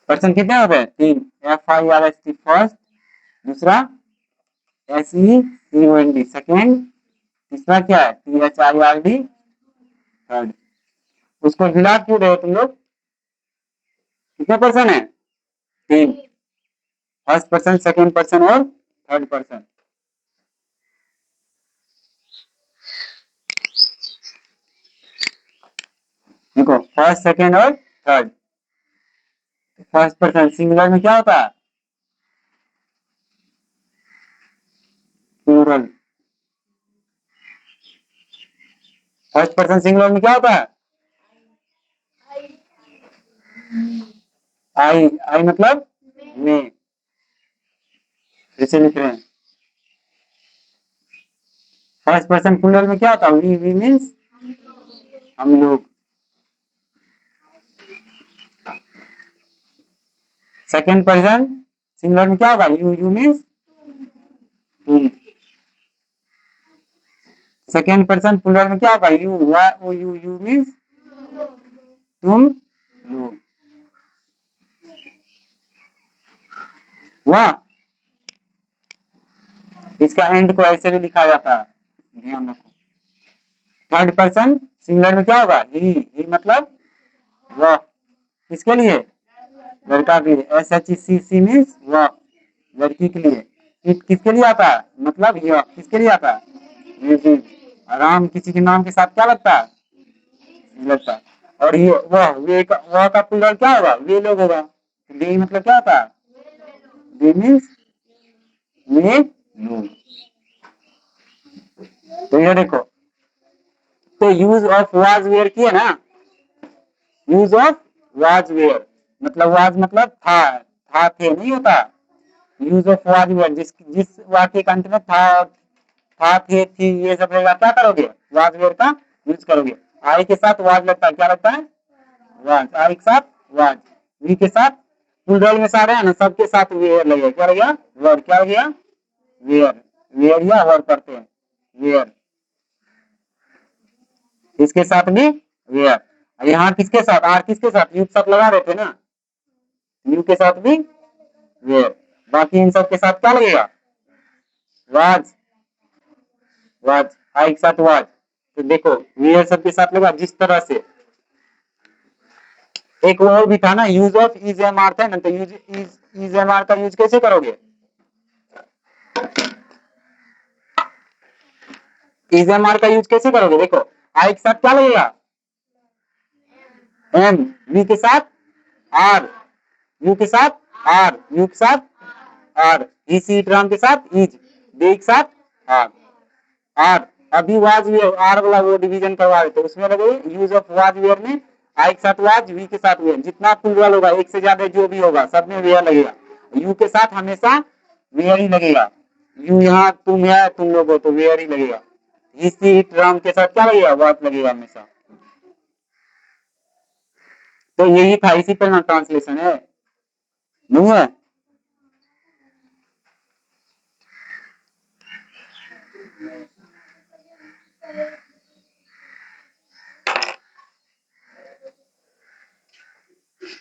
Person कितने होते हैं? 3। FIRST फर्स्ट, दूसरा SECOND सेकेंड, तीसरा क्या है? THIRD third. उसको हिला क्यों रहे हो तुम लोग? कितने पर्सन है? 3। फर्स्ट पर्सन, सेकेंड पर्सन और थर्ड पर्सन। देखो फर्स्ट, सेकेंड और थर्ड। फर्स्ट पर्सन सिंगुलर में क्या होता है? प्लूरल। फर्स्ट पर्सन सिंगुलर में क्या होता है? आई। आई मतलब में। जैसे लिख रहे हैं फर्स्ट पर्सन प्लूरल में क्या होता है? वी मीन्स हम लोग। सेकेंड पर्सन सिंगुलर में क्या होगा? यू मीन्स तुम। सेकेंड पर्सन प्लूरल में क्या होगा? यू मीन्स तुम लोग। वाह, इसका एंड को ऐसे भी लिखा जाता है, ध्यान रखो। थर्ड पर्सन सिंगुलर में क्या होगा? ही मतलब वह। किसके लिए? लड़का के लिए। SHEC मीन्स वह, लड़की के लिए। इट किसके लिए आता है? मतलब यह किसके लिए आता है? ये राम किसी के नाम के साथ क्या लगता है? लगता है। और ये वह का प्लूरल क्या होगा? वे लोग होगा। दे मतलब क्या होता है? दे मीन्स वे लोग। तो ये देखो, तो यूज ऑफ वाज वेयर किए ना। यूज ऑफ वाज वेयर मतलब वाज मतलब था थे नहीं होता। यूज ऑफ वाज वेयर जिस जिस वाक्य के अंत में था थे थी ये सब रहेगा, क्या करोगे? वाज वेयर का यूज करोगे। आई के साथ वाज लगता है, क्या लगता है? वाज। आई के साथ वाज। वी के साथ प्लूरल में सारे है ना, सबके साथ वेयर लगेगा। क्या लगेगा? वर्ड। क्या लगेगा? वेयर। वेयर या वर्ड करते हैं, वेयर। इसके साथ भी वेयर। यहाँ किसके साथ? आर किसके साथ? यू के साथ लगा रहे थे ना, यू के साथ भी वेयर। बाकी इन सब के साथ क्या लगेगा? वाज। वाज। आई के साथ वाज। तो देखो वेयर सबके साथ लगा जिस तरह से। एक वो भी था ना, use of is am are था ना, तो यूज इज एम आर का यूज कैसे करोगे? इज एम आर का यूज कैसे करोगे? देखो आई के साथ क्या लगेगा? एम। वी के साथ आर। यू के साथ आर। यू के साथ आर। इसी ड्राम के साथ इज। दे के साथ आर। आर अभी वाज वियर आर वाला वो डिवीजन करवा रहे थे, उसमें लगे यूज ऑफ वाज वियर में आई के साथ वाज, वी के साथ वेयर। जितना प्लूरल होगा, एक से ज्यादा जो भी होगा, सब में वेयर लगेगा। यू के साथ हमेशा वेयर ही लगेगा। यू यहाँ तुम है, तुम लोग हो, तो वेयर ही लगेगा। इसी ड्राम के साथ क्या लगेगा? वाज लगेगा हमेशा। तो यही था, इसी पर ना ट्रांसलेशन है, नहीं है?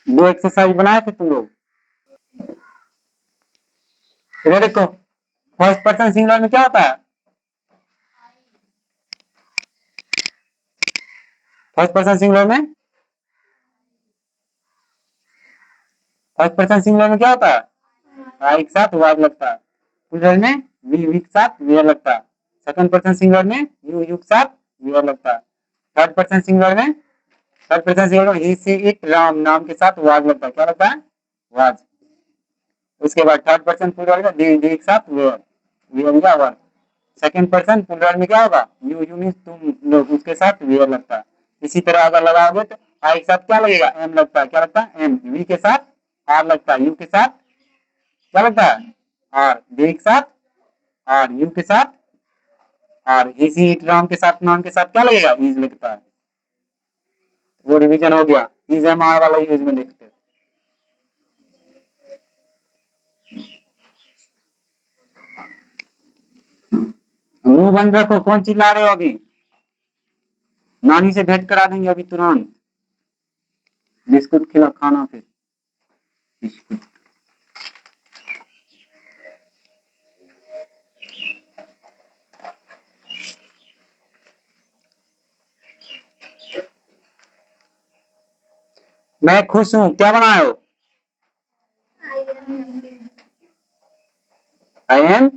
दो एक्सरसाइज बनाए थे तुम लोग। इधर देखो, फर्स्ट पर्सन सिंगुलर में क्या होता है? फर्स्ट पर्सन सिंगुलर में, फर्स्ट पर्सन सिंगुलर में क्या होता है? आई के साथ वाज लगता है। प्लूरल में वी के साथ वेयर लगता है। सेकंड पर्सन सिंगुलर में यू के साथ वेयर लगता है। थर्ड पर्सन सिंगुलर में, थर्ड पर्सन सिंगुलर में ही सी इट राम नाम के साथ वाज लगता है। क्या लगता है? वाज। उसके बाद थर्ड पर्सन प्लूरल में दे के साथ वेयर, वेयर या वर। सेकंड पर्सन प्लूरल में क्या होगा? यू मीन्स तुम लोग, उसके साथ वेयर लगता है। इसी तरह अगर लगाओगे तो आई के साथ क्या लगेगा? एम लगता है। क्या लगता है? एम। वी के साथ आर लगता है। यू के साथ क्या लगता है? आर। दे के साथ आर। यू के साथ आर। इसी नाम के साथ, नाम के साथ क्या लगेगा? इज लगता है। वो रिवीजन हो गया। इज एम आर वाला यूज में देखते हैं। मुंह बंद रखो, कौन चिल्ला रहे हो अभी? नानी से भेंट करा देंगे अभी तुरंत। बिस्कुट खिला खाना फिर। मैं खुश हूँ, क्या बनाए हो? आई एम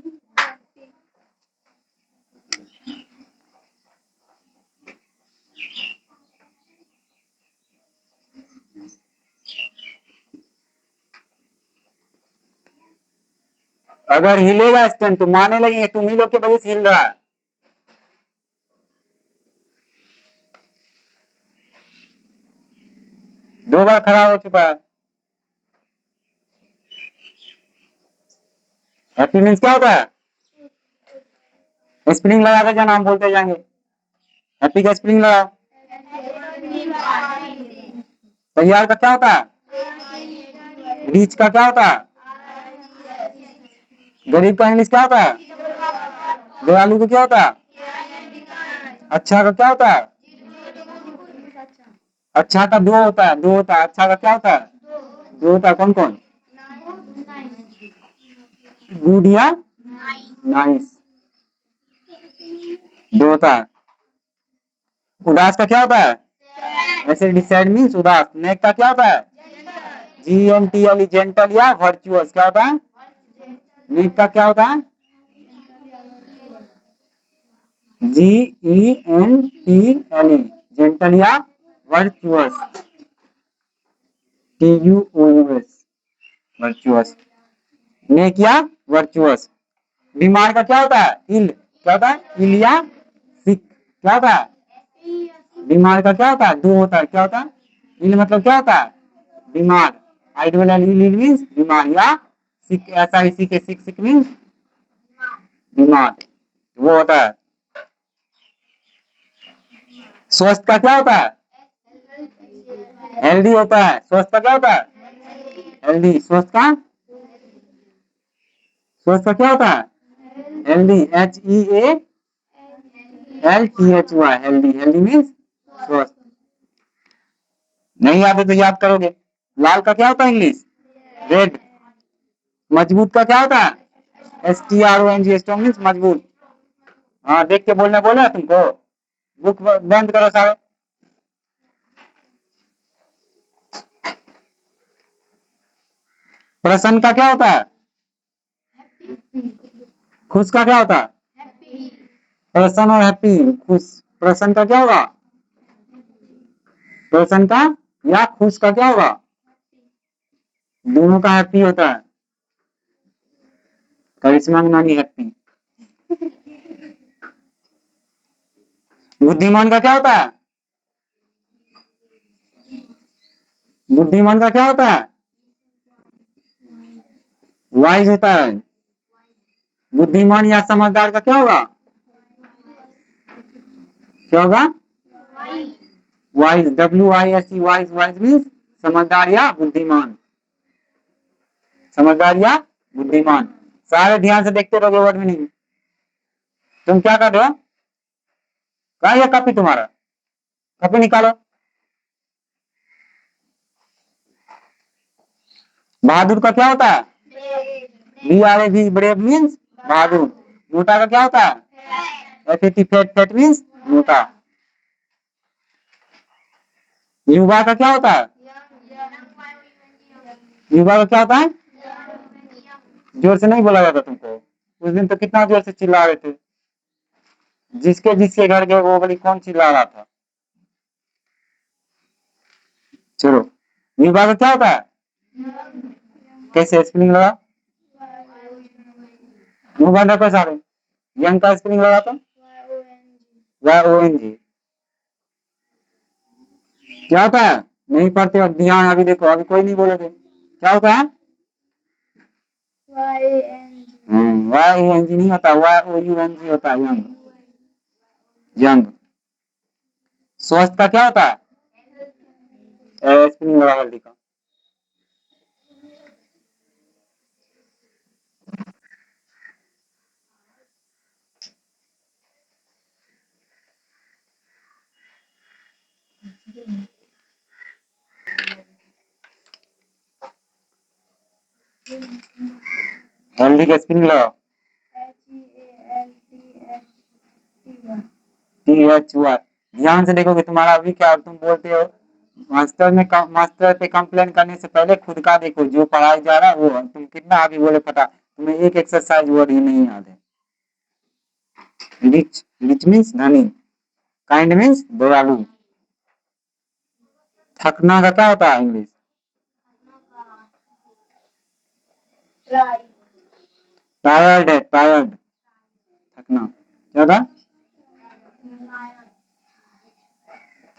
अगर हिलेगा स्टैंड तो मारने लगेंगे, तुम ही लोग के वजह से हिल रहा है। दो बार खराब हो चुका है। हैप्पी मीन्स क्या होता है? स्प्रिंग लगा कर जाना, हम बोलते जाएंगे हैप्पी का स्प्रिंग लगा। तैयार का क्या होता है? रीच का क्या होता है? गरीब का इंग्लिश क्या होता है? दयालु का क्या होता है? अच्छा का क्या होता है? अच्छा का दो होता है, दो होता है। अच्छा का क्या होता है? दो होता है। कौन कौन? गुड या नाइस, दो होता है। उदास का क्या होता है? ऐसे डिसाइड मीन्स उदास। नेक का क्या होता है? GNTL, जेंटल या वर्चुअस। क्या होता है? नेक का क्या होता है? GENTLE, जेंटल या वर्चुअस। TUOUS, virtuous. नेक या वर्चुअस। बीमार का क्या होता है? इल। क्या होता है? इल या सिक। क्या होता है? बीमार का क्या होता है? दो होता है। क्या होता है? इल मतलब क्या होता है? बीमार। इल मीन्स बीमार या सिक, ऐसा इसी के सिक, सिक मीन्स बीमार, वो होता है। स्वस्थ का क्या होता है? हेल्दी होता है। स्वस्थ का क्या होता है? हेल्दी। स्वस्थ का क्या होता है? Healthy, HEALTHY, healthy. Healthy means स्वस्थ। नहीं याद है तो याद करोगे। लाल का क्या होता है इंग्लिश? रेड। मजबूत का क्या होता है? STRONG, स्ट्रॉन्ग मीन्स मजबूत। हाँ, देख के बोलना बोला तुमको। बुक बंद करो सारे। प्रसन्न का क्या होता है? खुश का क्या होता है? प्रसन्न और हैप्पी। खुश। प्रसन्न का क्या होगा? प्रसन्न का या खुश का क्या होगा? दोनों का हैप्पी होता है। करिश्मा नानी हैप्पी। बुद्धिमान का क्या होता है? बुद्धिमान का क्या होता है? वाइज होता है। बुद्धिमान या समझदार का क्या होगा? क्या होगा? Wise, WISE, wise. Wise means समझदार या बुद्धिमान। समझदार या बुद्धिमान। सारे ध्यान से देखते रहोगे वर्ड मीनिंग। तुम क्या कर रहे हो? कहा यह कॉपी तुम्हारा? कॉपी निकालो। बहादुर का क्या होता है? BRAV, ब्रेव मीन्स बहादुर। मोटा का क्या होता है? FAT, fat. फैट मीन्स मोटा। युवा का क्या होता है? युवा का क्या होता है? जोर से नहीं बोला जाता तुमको? उस दिन तो कितना जोर से चिल्ला रहे थे। जिसके जिसके घर गए वो बड़ी कौन चिल्ला रहा था। चलो, युवा का क्या होता है? कैसे स्पेलिंग लगा? मोबाइल रखो सारे। यंग का स्पेलिंग लगा तो YONG। क्या होता है? नहीं पढ़ते हो ध्यान, अभी देखो, अभी कोई नहीं बोलोगे। क्या होता है? YONG नहीं होता, YOUNG होता है, यंग। यंग। स्वस्थ का क्या होता है? स्पेलिंग लगा जल्दी का। हेल्दी का स्पेलिंग लगाओ। THY। ध्यान से देखोगे तुम्हारा अभी क्या तुम बोलते हो मास्टर पे कंप्लेन करने से पहले खुद का देखो जो पढ़ाई जा रहा है वो तुम कितना आगे बोले पता तुम्हें एक एक्सरसाइज वर्ड ही नहीं याद है। रिच रिच मीन्स धनी। काइंड मीन्स दयालु। थकना का क्या होता है इंग्लिश? टायर्ड है टायर्ड। थकना क्या था?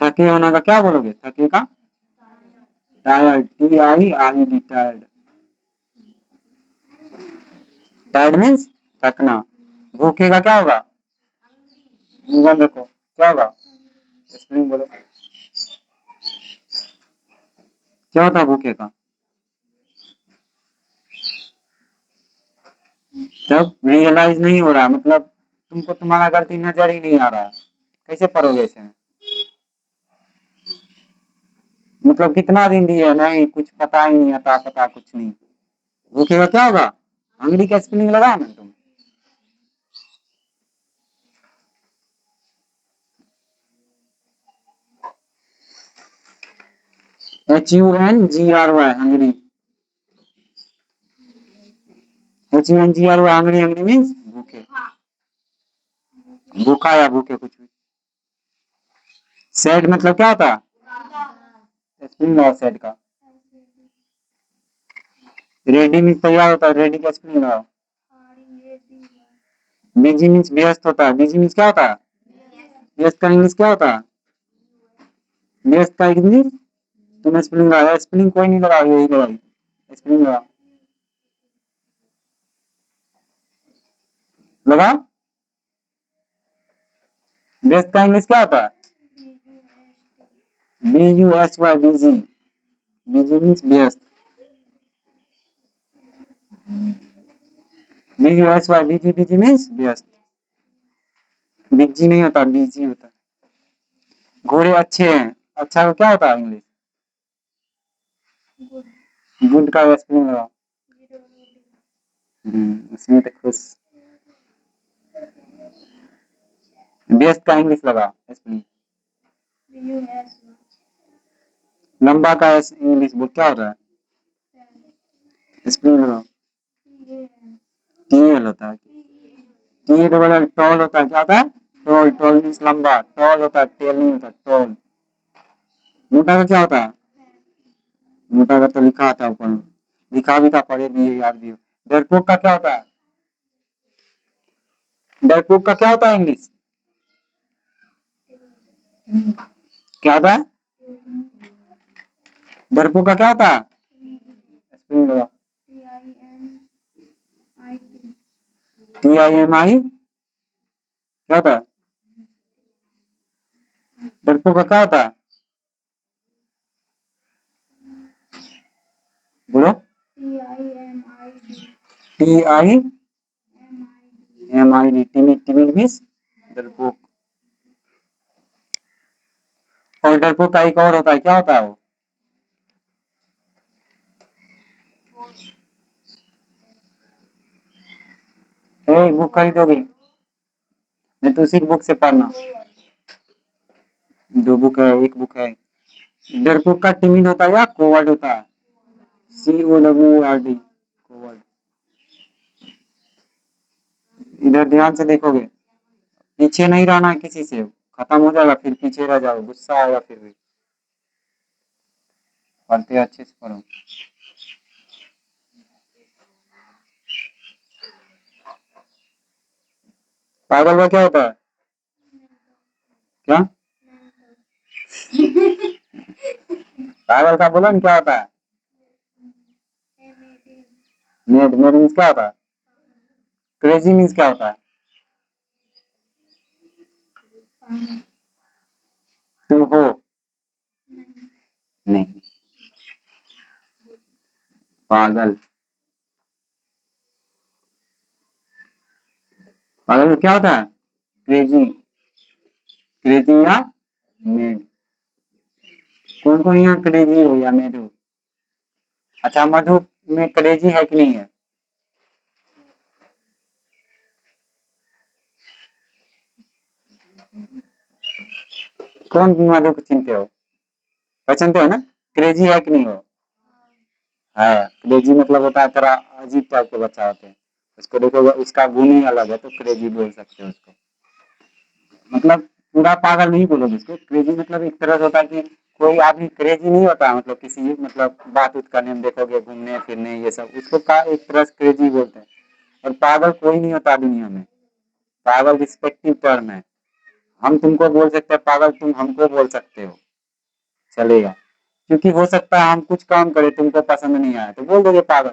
थके होना का क्या बोलोगे? थके का tired TIRED tired. Tired means थकना। भूखे का क्या होगा? गूगल रखो क्या होगा? स्पेलिंग बोलो क्या होता है भूखे का? जब रियलाइज नहीं हो रहा मतलब तुमको तुम्हारा गलती नजर ही नहीं आ रहा है कैसे पढ़ोगे इसे? मतलब कितना दिन दिए नहीं कुछ पता ही नहीं आता पता कुछ नहीं। भूखे का क्या होगा? हंगरी का स्पेलिंग लगा ना तुम। HUNGRY Hungary. HUNGRY Hungary Hungary means भूखे। भूखा या भूखे कुछ भी। सैड मतलब क्या होता? स्पेलिंग लगाओ सैड का। रेडी मीन्स तैयार होता है रेडी का स्पेलिंग लगाओ। बिजी मीन्स व्यस्त होता है बिजी मीन्स क्या होता है? व्यस्त का इंग्लिश क्या होता है? व्यस्त का इंग्लिश तुम स्पेलिंग लगाओ स्पेलिंग कोई नहीं लगाओ यही लगाओ स्पेलिंग लगाओ लगाओ। व्यस्त का इंग्लिश क्या होता है? BUSY busy. बिजी मीन्स व्यस्त। BUSY बिजी बिजी मीन्स व्यस्त। बिजी नहीं होता बिजी होता है। घोड़े अच्छे हैं अच्छा का क्या होता है इंग्लिश? गुड का स्पेलिंग लगाओ। उसमें तो खुश। व्यस्त का इंग्लिश लगाओ स्पेलिंग। लंबा का इंग्लिश बोल क्या होता है? स्पेलिंग लगाओ। TL होता है। टी डबल टॉल होता है क्या होता है? टॉल टॉल मीन्स लंबा टॉल होता है टेल नहीं होता टॉल। मोटा का क्या होता है? मोटा का तो लिखा आता है ऊपर लिखा भी था पढ़े भी याद भी। डरपोक का क्या होता है? डरपोक का क्या होता है इंग्लिश? क्या होता है? डरपोक का क्या होता है? स्पेलिंग लगाओ। TIMI क्या होता है? डरपोक का क्या होता है? बोलो। TIMID टिमिड टिमिड मीन्स डरपोक। और डरपोक का एक और होता है क्या होता है वो? बुक खरीदोगी नहीं तो उसी बुक से पढ़ना। दो बुक है एक बुक है। डरपोक का टिमिड होता है या कोवर्ड होता है? COWRD coward. इधर ध्यान से देखोगे पीछे नहीं रहना है किसी से खत्म हो जाएगा फिर पीछे रह जाओ गुस्सा आएगा फिर भी। पढ़ते अच्छे से पढ़ो। पागल का क्या होता है? क्या? पागल का बोलो ना क्या होता है? मेड मेड मीन्स क्या होता है? क्रेजी मीन्स क्या होता है? तुम हो नहीं पागल। पागल क्या होता है? क्रेजी। क्रेजी या मेड। कौन कौन यहाँ क्रेजी हो या मेड हो? अच्छा मधु में क्रेजी है कि नहीं है? कौन बीमारियों को चिनते हो? पहचानते हो ना? क्रेजी है कि नहीं हो? हाँ, क्रेजी मतलब होता है थोड़ा अजीब टाइप के बच्चा होते हैं। उसको देखोगे उसका गुण ही अलग है तो क्रेजी बोल सकते हो उसको। मतलब पूरा पागल नहीं बोलोगे उसको। क्रेजी मतलब एक तरह से होता है कि कोई आदमी क्रेजी नहीं होता, मतलब किसी मतलब बात उत करने में देखोगे, घूमने फिरने ये सब उसको का एक तरह से क्रेजी बोलते हैं। और पागल कोई नहीं होता दुनिया में। पागल रिस्पेक्टिव टर्म है। हम तुमको बोल सकते हैं पागल, तुम हमको बोल सकते हो, चलेगा। क्योंकि हो सकता है हम कुछ काम करें तुमको पसंद नहीं आया तो बोल दोगे पागल,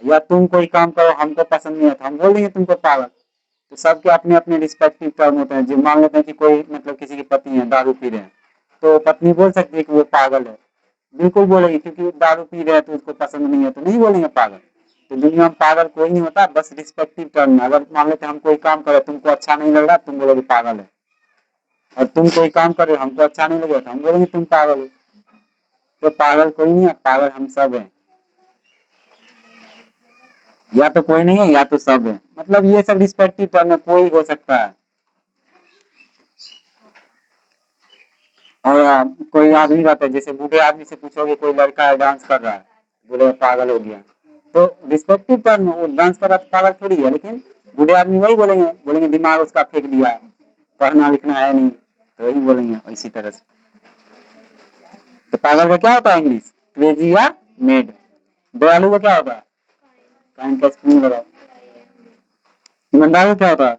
या तुम कोई काम करो हमको पसंद नहीं आता हम बोल देंगे तुमको पागल। तो सबके अपने अपने रिस्पेक्टिव टर्म होते हैं। जो मान लेते हैं कि कोई मतलब किसी की पत्नी है दारू पी रहे हैं, तो पत्नी बोल सकती है कि वो पागल है, बिल्कुल बोलेगी, क्योंकि वो दारू पी रहे हैं तो उसको पसंद नहीं है तो नहीं बोलेंगे पागल। तो दुनिया में पागल कोई नहीं होता, बस रिस्पेक्टिव टर्म में। अगर मान लेते हैं हम कोई काम करे तुमको अच्छा नहीं लग रहा तुम बोलोगे पागल है, और तुम कोई काम कर रहे हो हमको अच्छा नहीं लगे तो हम बोलेंगे तुम पागल हो। तो पागल कोई नहीं है, पागल हम सब हैं। या तो कोई नहीं है या तो सब है, मतलब ये सब रिस्पेक्टिव टर्म में कोई हो सकता है। और कोई आदमी रहता है, जैसे बूढ़े आदमी से पूछोगे कोई लड़का है डांस कर रहा है, बोले पागल हो गया। तो रिस्पेक्टिव टर्म में वो डांस कर रहा है पागल थोड़ी है, लेकिन बूढ़े आदमी वही बोलेंगे, बोलेंगे दिमाग उसका फेंक दिया है, पढ़ना लिखना है नहीं, तो वही बोलेंगे इसी तरह से। तो पागल का क्या होता है इंग्लिश? क्रेजी या मेड। दयालु का क्या होता है? काइंड का स्पेलिंग लगाओ। ईमानदार का क्या होता है?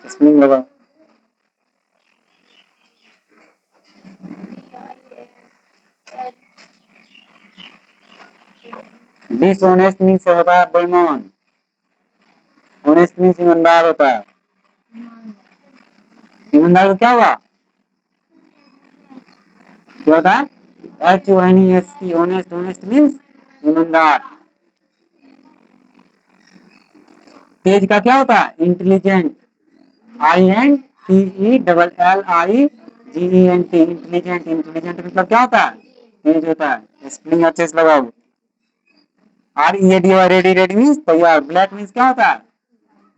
स्पेलिंग लगाओ। डिसऑनेस्ट मीन्स होता है बेईमान। ऑनेस्ट मीन्स ईमानदार होता है। ईमानदार को क्या हुआ? क्या होता है? HONEST, honest. ऑनेस्ट मीन्स ईमानदार। तेज का क्या होता है? इंटेलिजेंट। INTELLIGENT। इंटेलिजेंट। इंटेलिजेंट मतलब क्या होता है? तेज होता है। स्पेलिंग अच्छे से लगाओ। READY और रेडी। रेडी मीन्स तैयार। ब्लैक मीन्स क्या होता है?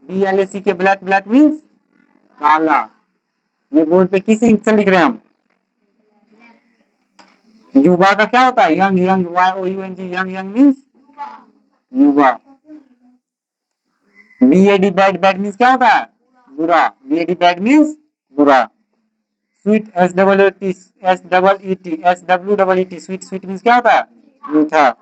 BLAC के ब्लैक। ब्लैक मीन्स काला। ये बोर्ड पे किस इंक से लिख रहे हैं हम? युवा का क्या होता है? Young. Young YOUNG। Young. Young means युवा। BAD bad. बैड मीन्स क्या होता है? बुरा। BAD बैड मीन्स बुरा। Sweet SWEET। स्वीट मीन्स क्या होता है? मीठा।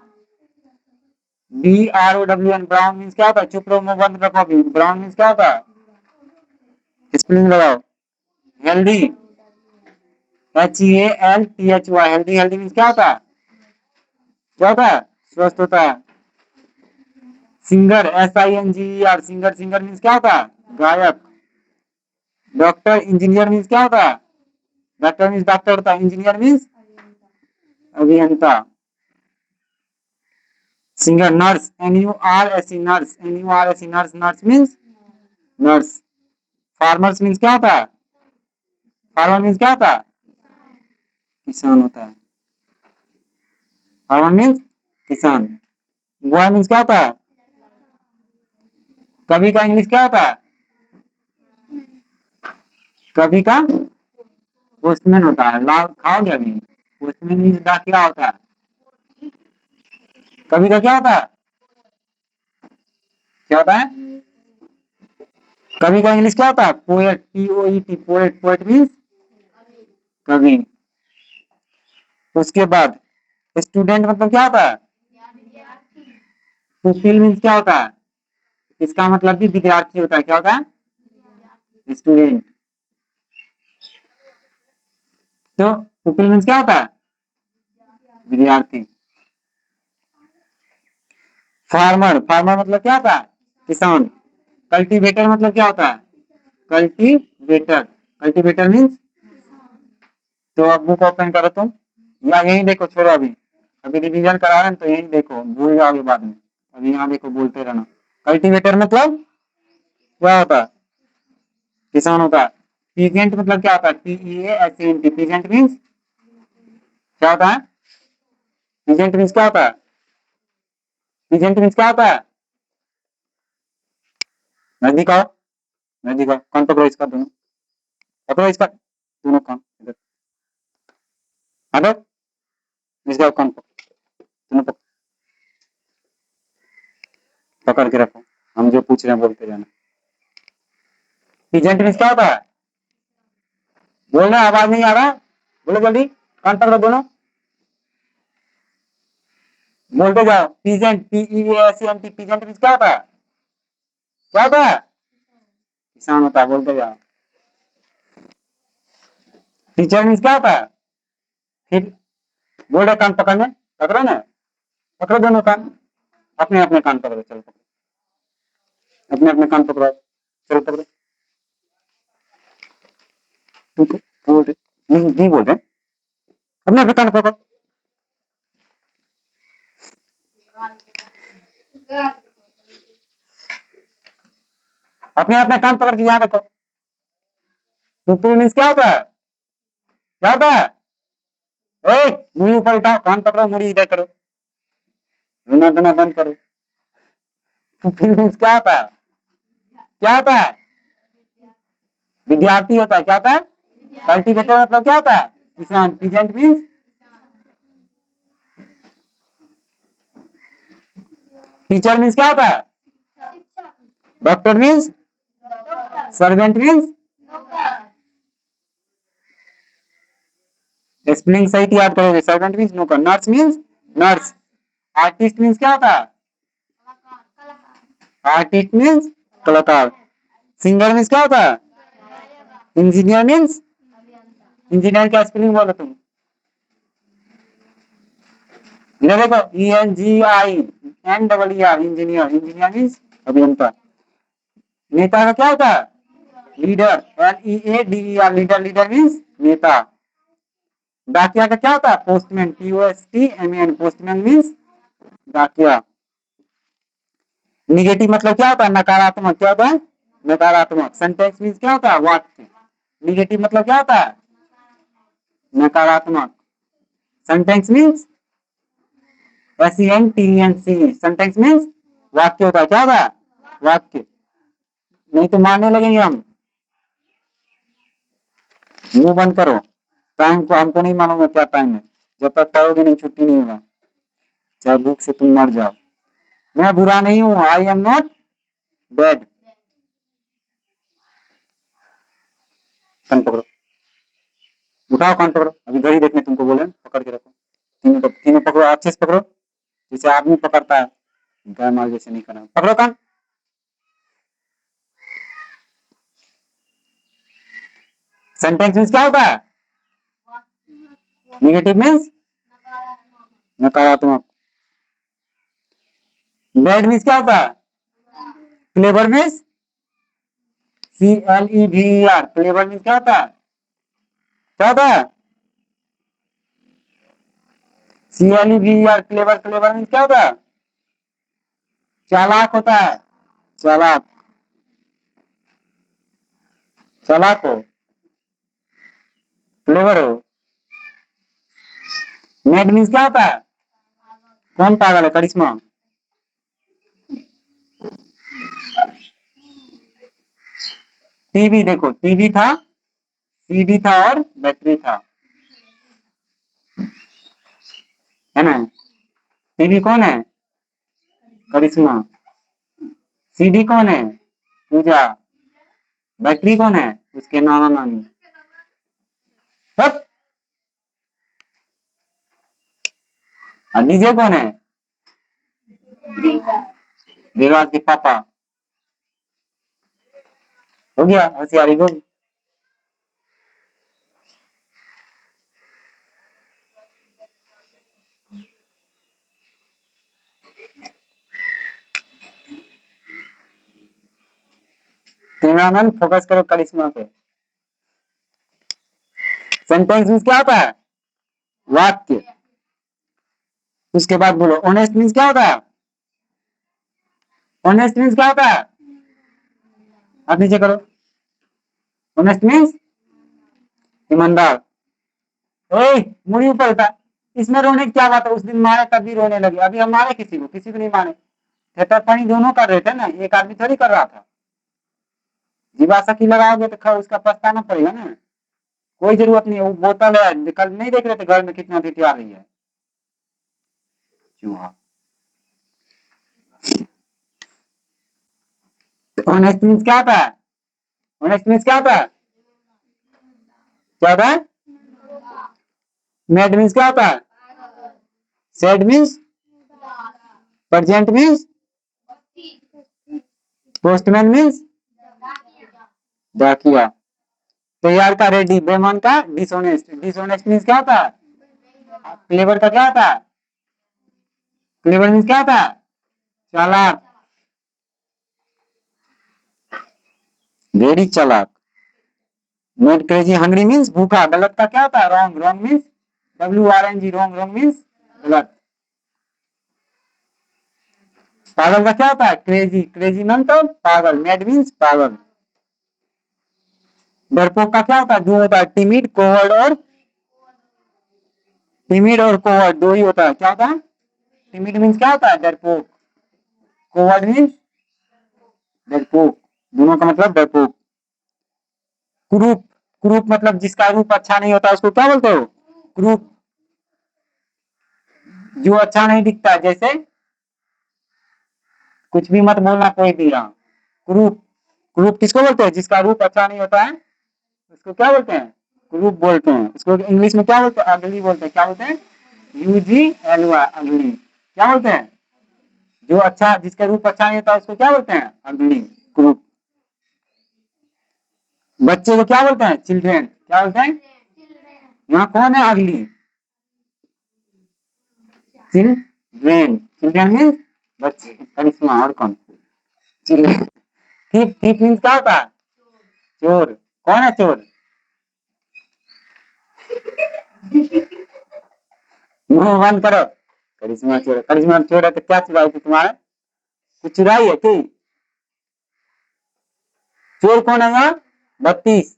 BROWN ब्राउन मीन्स क्या होता है? चुप रहो मुंह बंद रखो अभी। ब्राउन मीन्स क्या होता है? स्पेलिंग लगाओ। Healthy. HEALTHY। Healthy. Healthy means क्या होता है? क्या होता है? स्वस्थ होता है। Singer SINGER। Singer. Singer means क्या होता है? गायक। डॉक्टर। इंजीनियर मीन्स क्या होता है? डॉक्टर मीन्स डॉक्टर होता है। इंजीनियर मीन्स अभियंता। Singer. Nurse NURSE। Nurse NURSE। Nurse. Nurse means nurse. Farmers means क्या होता है? फार्मर मीन्स क्या होता है? किसान होता है। फार्मर मीन्स किसान। बॉय मीन्स क्या होता है? कभी का इंग्लिश क्या होता है? कभी का पोस्टमैन होता है। लाभ खाओगे अभी? पोस्टमैन मीन्स क्या होता है? कभी का क्या होता है? क्या होता है? कवि का इंग्लिश क्या होता है? Poet. POET। Poet. Poet means कवि। उसके बाद स्टूडेंट मतलब क्या होता है? फुलफिल मीन्स क्या होता है? इसका मतलब भी विद्यार्थी होता है। क्या होता है? स्टूडेंट। तो फुलफिल मीन्स क्या होता है? विद्यार्थी। फार्मर। फार्मर मतलब क्या होता है? किसान। कल्टीवेटर मतलब क्या होता है? कल्टीवेटर। Cultivator means. तो अब बुक ओपन करो तुम, या यही देखो, छोड़ो अभी। अभी रिवीजन करा रहे हैं तो यही देखो, भूल जाओगे बाद में। अभी यहाँ देखो, बोलते रहना। कल्टीवेटर मतलब क्या होता है? किसान होता है। पीजेंट मतलब क्या होता है? PEASENT। पीजेंट मीन्स क्या होता है? पीजेंट मीन्स क्या होता है? प्रेजेंट मीन्स क्या होता है? नजदीक आओ, नजदीक आओ, कान पकड़ो इसका, दोनों पकड़ो इसका, दोनों कान इधर हटो, इसका कान पकड़ो, दोनों पकड़ के रखो, हम जो पूछ रहे हैं बोलते जाना। प्रेजेंट मीन्स क्या होता है? बोलना, आवाज नहीं आ रहा, बोलो जल्दी, कान पकड़ो दोनों, बोलते जाओ। प्रेजेंट, PEASENT, प्रेजेंट मीन्स क्या होता है? क्या होता है? किसान होता है, बोलते जाओ। टीचर मीन्स क्या होता है? फिर बोल रहे कान पकड़ने, पकड़ो ना, पकड़ो दोनों कान, अपने अपने कान पकड़ो, चलो पकड़ो, अपने अपने कान पकड़ो, चलो पकड़ो, बोल रहे नहीं बोल रहे, अपने अपने कान पकड़ो, अपने अपने कान पकड़ के यहाँ रखो। टुकटुक मीन्स क्या होता है? क्या होता है? मुड़ी ऊपर उठाओ, कान पकड़ो, मुड़ी इधर करो, रोना धोना बंद करो। टुकटुक मीन्स क्या होता है? क्या होता है? विद्यार्थी होता है, क्या होता है? कल्टीवेटर मतलब क्या होता है? किसान। प्रेजेंट मीन्स टीचर मीन्स क्या होता है? Doctor means servant means spelling सही याद करोगे। सर्वेंट मीन्स नौकर, nurse means nurse, artist means क्या होता है? आर्टिस्ट मीन्स कलाकार, सिंगर मीन्स क्या होता है? इंजीनियर मीन्स, इंजीनियर का स्पेलिंग बोलो तुम, इधर देखो, ENGINER, इंजीनियर, इंजीनियर मीन्स अभियंता। नेता का क्या होता है? Leader, LEADER, leader, leader means नेता। डाकिया का क्या होता है? पोस्टमैन, POSTMAN, पोस्टमैन मीन्स डाकिया। निगेटिव मतलब क्या होता है? नकारात्मक, क्या होता है? नकारात्मक। सेंटेंस मीन्स क्या होता है? वाक्य। निगेटिव मतलब क्या होता है? नकारात्मक। Sentence means SENTENC, sentence means वाक्य होता है, क्या होता है? वाक्य। नहीं तो मारने लगेंगे हम, मुंह बंद करो। टाइम को हमको नहीं मालूम है क्या टाइम है, जब तक करोगे नहीं छुट्टी नहीं होगा, चाहे भूख से तुम मर जाओ। मैं बुरा नहीं हूँ, आई एम नॉट बैड। कान पकड़ो, उठाओ कान पकड़ो, अभी घड़ी देखने तुमको बोले, पकड़ के रखो, तीनों पकड़ो, अच्छे से पकड़ो, जैसे आदमी पकड़ता है, गाय माल जैसे नहीं करना, पकड़ो कान। सेंटेंस मीन्स क्या होता है? निगेटिव मीन्स नकारात्मक। बैड मीन्स क्या होता है? Clever means CLEVER, clever means क्या होता है? क्या होता है? CLEVER, क्लेवर, क्लेवर मीन्स क्या होता है? चालाक होता है, चालाक, चालाक हो, क्लेवर हो। मैड मीन्स क्या होता है? कौन पागल है? करिश्मा। टीवी देखो, टीवी था, सीडी था और बैटरी था, है ना? टीवी कौन है? करिश्मा। सीडी कौन है? पूजा। बैटरी कौन है? उसके नाना नानी। सब। डीजे कौन है? देवास के पापा। हो गया होशियारी को। कैमरामैन फोकस करो करिश्मा पे। सेंटेंस मीन्स क्या होता है? वाक्य। उसके बाद बोलो ऑनेस्ट मीन्स क्या होता है? ऑनेस्ट मीन्स क्या होता है? आप नीचे करो। ऑनेस्ट मीन्स ईमानदार। मुड़ी ऊपर उठा, इसमें रोने की क्या बात है, उस दिन मारे तब भी रोने लगे, अभी हम मारे किसी को नहीं मारे। थेथरपनी दोनों कर रहे थे ना, एक आदमी थोड़ी कर रहा था। जीवाशक्ति लगाओगे तो उसका पछताना पड़ेगा ना, कोई जरूरत नहीं है। वो बोतल है, कल नहीं देख रहे थे घर में कितना भिटी आ रही है चूहा। ऑनेस्ट मीन्स क्या होता है, ऑनेस्ट मीन्स क्या होता है, क्या होता है, मैड मीन्स क्या होता है, sad means, present means, postman means डाकिया, तैयार का रेडी, बेमान का डिसऑनेस्ट। डिसऑनेस्ट मीन्स क्या होता है, क्लेवर का क्या होता है, क्लेवर मीन्स क्या होता है, चालाक, वेरी चालाक। नॉट क्रेजी हंग्री मीन्स भूखा। गलत का क्या होता है, wrong. Wrong means WRNG, wrong. Wrong means गलत। पागल का क्या होता है, क्रेजी। क्रेजी मीन तो पागल, मैड मीन्स पागल। डरपोक का क्या होता है, दो होता है, टिमिड, कोवर्ड और टिमिड और कोवर्ड दो ही होता है। क्या होता है, टिमिड मीन्स क्या होता है, डरपोक। कोवर्ड मीन्स डरपोक, दोनों का मतलब डरपोक। क्रूप, क्रूप मतलब जिसका रूप अच्छा नहीं होता उसको क्या बोलते हो, क्रूप। जो अच्छा नहीं दिखता, जैसे कुछ भी मत बोलना कोई भी। यहाँ क्रूप, क्रूप किसको बोलते हैं, जिसका रूप अच्छा नहीं होता है उसको क्या बोलते हैं, क्रूप बोलते हैं। उसको इंग्लिश में क्या बोलते हैं, अगली बोलते हैं। क्या बोलते हैं, UGLY, अगली। क्या बोलते हैं, जो अच्छा, जिसका रूप अच्छा नहीं होता उसको क्या बोलते हैं, अगली, क्रूप। बच्चे को क्या बोलते हैं, चिल्ड्रेन। क्या बोलते हैं, यहाँ कौन है अगली, चिल्ड्रेन। चिल्ड्रेन मीन्स बच्चे, करिश्मा और कौन, चिल्ड्रेन। थीप, थीप मीन्स क्या होता है, चोर। कौन है चोर, मुंह बंद करो। करिश्मा चोर, करिश्मा चोर है तो क्या चुराई थी तुम्हारा, कुछ चुराई है कि, चोर कौन है यहाँ, 32,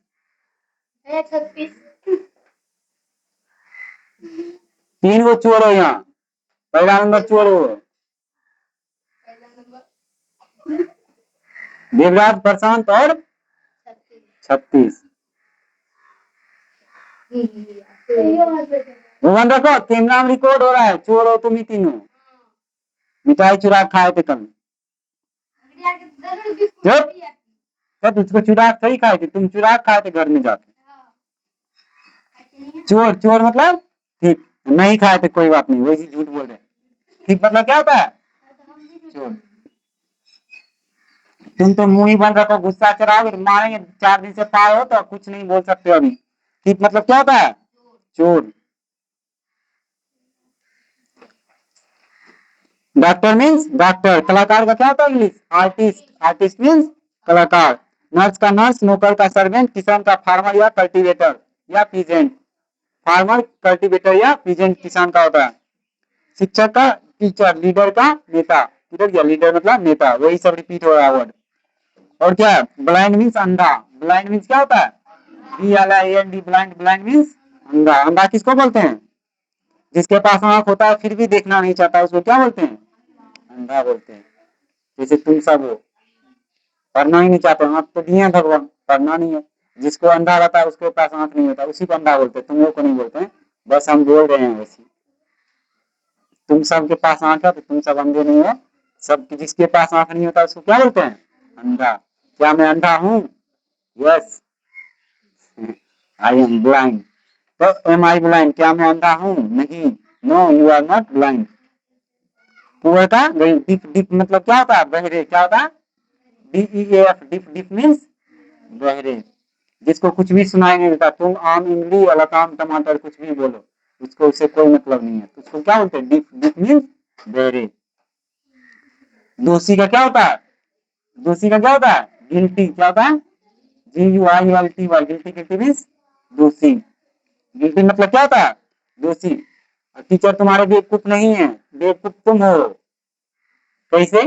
3 गो चोर हो यहाँ, पहला नंबर चोर हो देवराज, प्रशांत और 36। भगवान रखो, कैमरा में रिकॉर्ड हो रहा है, चोर हो तुम ही तीनों, मिठाई चुरा खाए थे कल। चुप, उसको चुरा सही खाए थे, तुम चुरा खाए थे घर में जाके। चोर, चोर मतलब ठीक, नहीं खाए थे कोई बात नहीं, वैसे झूठ बोल रहे। ठीक मतलब क्या होता है, चोर। तुम तो मुंह ही बंद रखो, गुस्सा चढ़ाओगे मारेंगे, 4 दिन से पाए हो तो कुछ नहीं बोल सकते अभी। ठीक मतलब क्या होता है, चोर। Doctor means doctor. कलाकार का क्या होता है इंग्लिश, आर्टिस्ट। आर्टिस्ट मीन्स कलाकार। नर्स का नर्स, नौकर का सर्वेंट, किसान का फार्मर या कल्टीवेटर या पीजेंट। फार्मर, कल्टीवेटर या पीजेंट किसान का होता है। शिक्षक का टीचर, लीडर का नेता। लीडर मतलब नेता, वही सब रिपीट हो रहा है वर्ड। और क्या, ब्लाइंड मीन्स अंधा। ब्लाइंड मीन्स क्या होता है, BLIND, ब्लाइंड। ब्लाइंड मीन्स अंधा। अंधा किसको बोलते हैं, जिसके पास आंख होता है फिर भी देखना नहीं चाहता उसको क्या बोलते हैं, अंधा बोलते हैं। जैसे तुम सब हो, पढ़ना ही नहीं चाहते, आंख तो दिए भगवान, पढ़ना नहीं है। जिसको अंधा रहता है उसके पास आंख नहीं होता, उसी को अंधा बोलते हैं, तुम लोग को नहीं बोलते हैं। बस हम बोल रहे हैं वैसे। तुम सबके पास आंख है तो तुम सब अंधे नहीं हो। सब जिसके पास आंख नहीं होता उसको क्या बोलते हैं, अंधा। क्या मैं अंधा हूँ, यस, आई एम ब्लाइंड। तो एम आई ब्लाइंड, क्या मैं अंधा हूँ, नहीं, no you are not blind. Poor का डिप, डिप मतलब क्या होता है, बहरे। क्या होता है, DEAF, डिप। डिप मीन्स बहरे, जिसको कुछ भी सुनाई नहीं देता। तुम आम, इमली, अलकाम, टमाटर कुछ भी बोलो, उसको उससे कोई मतलब नहीं है, उसको क्या बोलते हैं, डिप। डिप मीन्स बहरे। दोषी का क्या होता है, दोषी का क्या होता है, गिल्टी। क्या होता है, GUILTY, गिल्टी। गिल्टी मीन्स दोषी। गिल्टी मतलब क्या होता है, दोषी। टीचर तुम्हारे बेवकूफ नहीं है, बेवकूफ तुम हो। कैसे,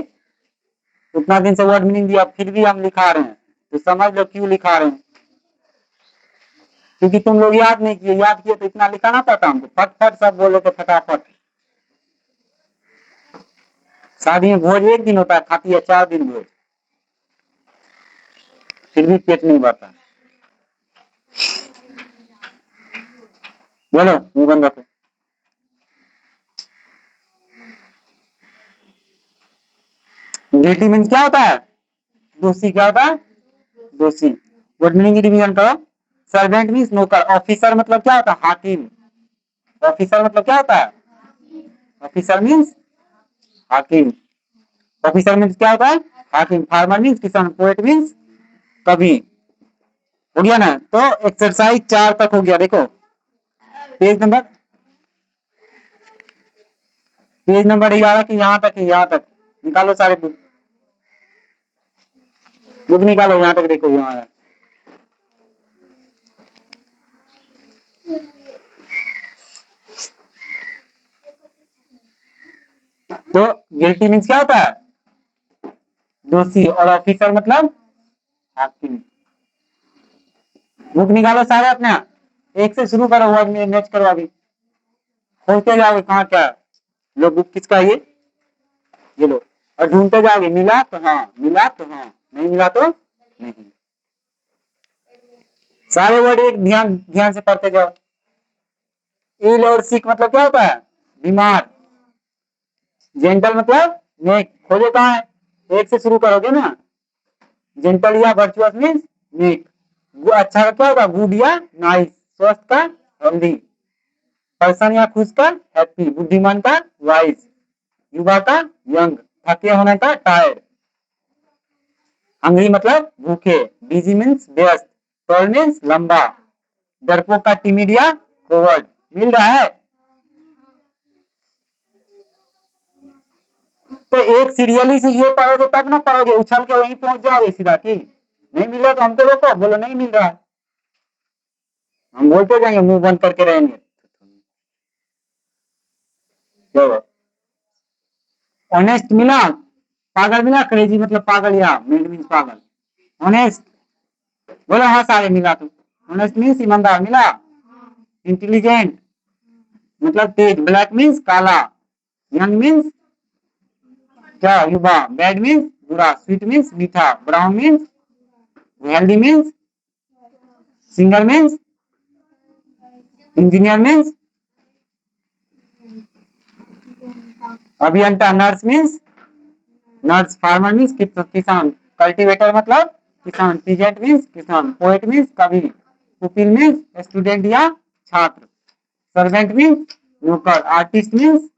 उतना दिन से वर्ड मीनिंग दिया फिर भी हम लिखा रहे हैं, तो समझ लो क्यों लिखा रहे हैं। क्योंकि तुम लोग याद नहीं किए, याद किए तो इतना लिखा ना पता हमको, फट फट सब बोलो तो फटाफट। शादी में भोज एक दिन होता है, खाती है 4 दिन भोज, फिर भी पेट नहीं भरता। बोलो मुंह बंद रखो। गिल्टी मीन्स क्या होता है? दोषी। क्या होता है? दोषी। वर्ड मीनिंग की डिवीजन करो। सर्वेंट मीन्स नौकर। ऑफिसर मतलब क्या होता है? हाकिम। ऑफिसर मतलब क्या होता है? ऑफिसर मीन्स हाकिम। ऑफिसर मीन्स क्या होता है? हाकिम। फार्मर मीन्स किसान। पोएट मीन्स कवि। हो गया ना? तो एक्सरसाइज 4 तक हो गया। देखो पेज नंबर 11 की यहाँ तक है, यहाँ तक निकालो सारे बुक। बुक निकालो, यहाँ तक देखो, यहाँ है। तो गिल्टी मीन्स क्या होता है? दोषी। और ऑफिसर मतलब हाकिम। बुक निकालो सारे अपने। एक से शुरू करो, वर्ड में मैच करो। अभी खोजते जाओगे कहाँ क्या है। लो बुक किसका है ये लो। और ढूंढते जाओगे, मिला तो हाँ, मिला तो हाँ, नहीं मिला तो नहीं। सारे वर्ड एक ध्यान ध्यान से पढ़ते जाओ। इल और सिक मतलब क्या होता है? बीमार। जेंटल मतलब नेक। खोजे कहाँ है? एक से शुरू करोगे ना। जेंटल या वर्चुअस मीन्स नेक। अच्छा का क्या होगा? गुड या नाइस। स्वस्थ का हेल्दी। पर्सन या खुश का हैप्पी। बुद्धिमान का वाइज। युवा का यंग। थके होने का टायर्ड। हंग्री मतलब भूखे। बिजी मीन्स व्यस्त। टॉल मीन्स लंबा। डरपोक का टिमिड या कोवर्ड। मिल रहा है? तो एक सीरियली से ये पढ़ोगे तब ना पढ़ोगे, उछल के वहीं पहुंच जाओगे सीधा की। नहीं मिल रहा तो हमको रोको, बोलो नहीं मिल रहा। हम बोलते जाएंगे, मुंह बंद करके रहेंगे। ऑनेस्ट मिला? पागल मिला? क्रेजी मतलब पागल या मेड मीन्स पागल। ऑनेस्ट बोलो हाँ, सारे मिला। तुम ऑनेस्ट मीन्स ईमानदार मिला। इंटेलिजेंट मतलब तेज। ब्लैक मीन्स काला। यंग मीन्स क्या? युवा। बैड मीन्स बुरा। स्वीट मीन्स मीठा। Brown means healthy means. Singer means engineer means अभियंता। Nurse means nurse. Farmer means किसान। कल्टीवेटर मतलब किसान। पीजेंट मीन्स किसान। पोएट मीन्स कवि। पुपिल मीन्स स्टूडेंट या छात्र। सर्वेंट मीन्स नौकर। आर्टिस्ट मीन्स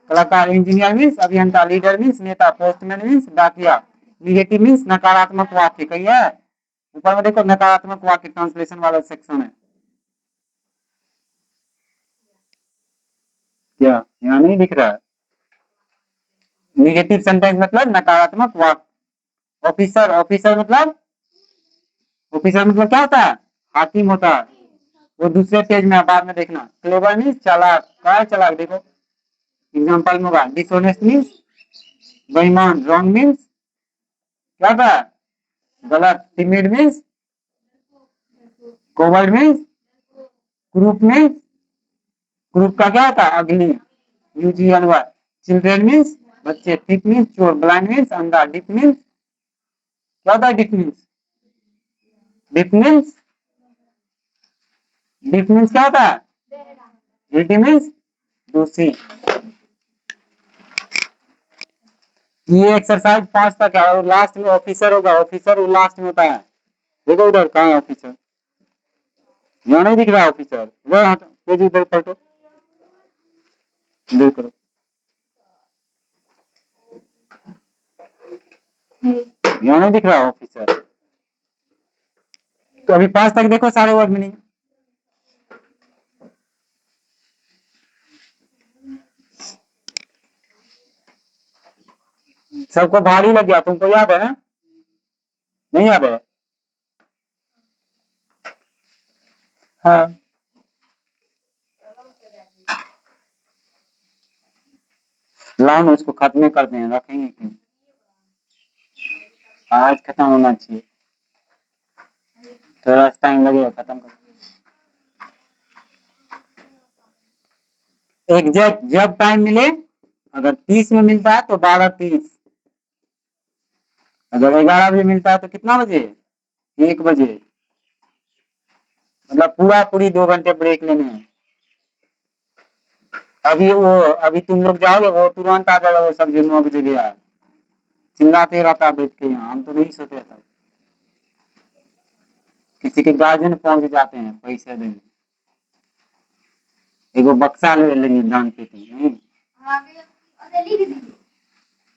कलाकार। इंजीनियर मीन्स अभियंता। लीडर मीन्स नेता। पोस्टमैन मीन्स डाकिया। निगेटिव मीन्स नकारात्मक वाक्य। कही है ऊपर में देखो, नकारात्मक वाक्य ट्रांसलेशन वाला सेक्शन है। क्या यहाँ नहीं दिख रहा है? निगेटिव सेंटेंस मतलब नकारात्मक वाक्य। ऑफिसर। ऑफिसर मतलब क्या होता है? हाकिम होता है। वो दूसरे पेज में बाद में देखना। क्लेवर मीन्स चालाक। क्या है चालाक? देखो एग्जाम्पल में होगा। डिसऑनेस्ट मीन्स बेईमान। रॉन्ग मीन्स क्या था? गलत। Timid means coward means group means group का क्या होता है? अग्नि। यूजीएल वर्ड। चिल्ड्रेन मीन्स बच्चे। थिप मीन्स चोर। ब्लाइंड मीन्स अंधा। डिप मीन्स क्या होता है? डिप मीन्स क्या होता है? गिल्टी मीन्स दोषी। ये एक्सरसाइज 5 तक है और लास्ट में ऑफिसर होगा। ऑफिसर वो लास्ट में होता है। देखो उधर कहाँ है ऑफिसर? यहाँ नहीं दिख रहा ऑफिसर। वो पेज उधर पलटो, देख करो। यहाँ नहीं दिख रहा ऑफिसर। तो अभी 5 तक देखो सारे वर्ड मीनिंग। सबको भारी लग गया, तुमको याद है ना? नहीं याद है? हाँ। लाओ ना, उसको खत्म करते हैं, रखेंगे क्यों? आज खत्म होना चाहिए, थोड़ा टाइम लगेगा खत्म करने। एग्जैक्ट जब टाइम मिले, अगर 30 में मिलता है तो 12:30, अगर 11 बजे मिलता है तो कितना बजे, 1 बजे। मतलब पूरा पूरी 2 घंटे ब्रेक लेने हैं। अभी तुम लोग जाओगे, वो तुरंत आ जाएगा, वो सब जो 9 बजे गया है, चिल्लाते रहता है बैठ के यहाँ, हम तो नहीं सोते था। किसी के गार्जियन पहुंच जाते हैं पैसे देने, एगो बक्सा ले लेंगे दान पेटी नहीं।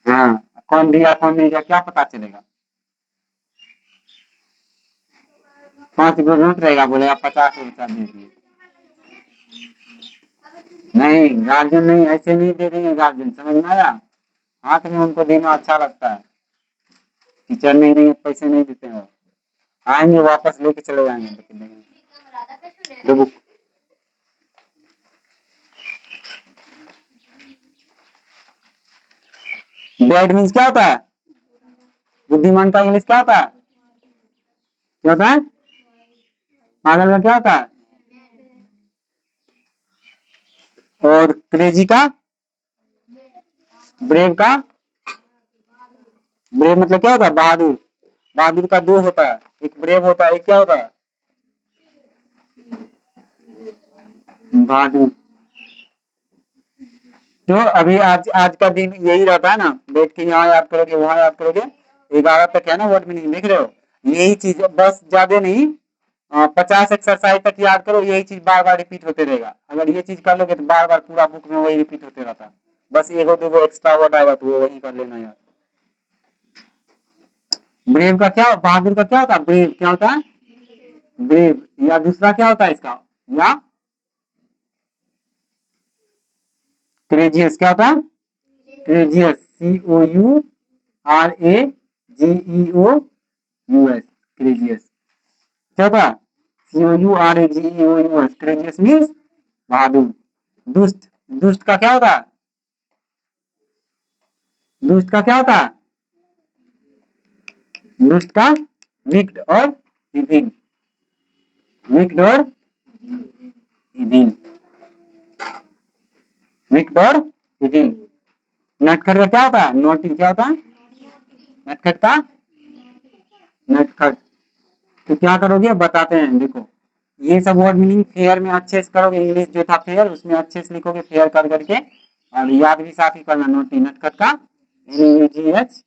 हाँ, कौन दिया कौन नहीं दिया क्या पता चलेगा। 5 गो नोट रहेगा, बोलेगा 50 पैसा दे दिए। नहीं गार्जियन नहीं, ऐसे नहीं दे देंगे गार्जियन, समझ में आया। हाथ में उनको देना अच्छा लगता है, टीचर नहीं देंगे पैसे नहीं देते हैं, आएंगे वापस लेके चले जाएंगे लेकिन नहीं। देखो, डेड मीन्स क्या होता है, बुद्धिमान का इंग्लिश क्या होता है, क्या होता है, पागल का क्या होता है, और क्रेजी का, ब्रेव का, ब्रेव मतलब क्या होता है, बहादुर। बहादुर का दो होता है, एक ब्रेव होता है, एक क्या होता है, बहादुर। तो अभी आज आज का दिन यही रहता है ना, बैठ के यहाँ याद करोगे वहां याद करोगे, 11 तक है ना वर्ड मीनिंग, लिख रहे हो। यही चीज बस ज्यादा नहीं, 50 एक्सरसाइज तक याद करो, यही चीज बार बार रिपीट होते रहेगा। अगर ये चीज कर लोगे तो बार बार पूरा बुक में वही रिपीट होते रहता है। बस एगो दो एक्स्ट्रा वर्ड आएगा तो वो वही कर लेना यार। ब्रेव का क्या, बहादुर का क्या होता है, ब्रेव क्या होता है, ब्रेव। या दूसरा क्या होता है इसका, या क्रेजियस क्या होता है, क्रेजियस, COURAGEOUS, क्रेजियस क्या होता है, COURAGEOUS, क्रेजियस मीन्स बहादुर। दुष्ट, दुष्ट का क्या होता है, दुष्ट का क्या होता है, दुष्ट का विक्ड और इविल, विक्ड और इविल, विक्ड और इविल। नटखट का क्या होता है, नोटी क्या होता है, नटखट का, नटखट। तो क्या करोगे बताते हैं, देखो ये सब वर्ड मीनिंग फेयर में अच्छे से करोगे, इंग्लिश जो था फेयर उसमें अच्छे से लिखोगे, फेयर कर करके, और याद भी साथ ही करना, नोटी नटखट का, NUGH,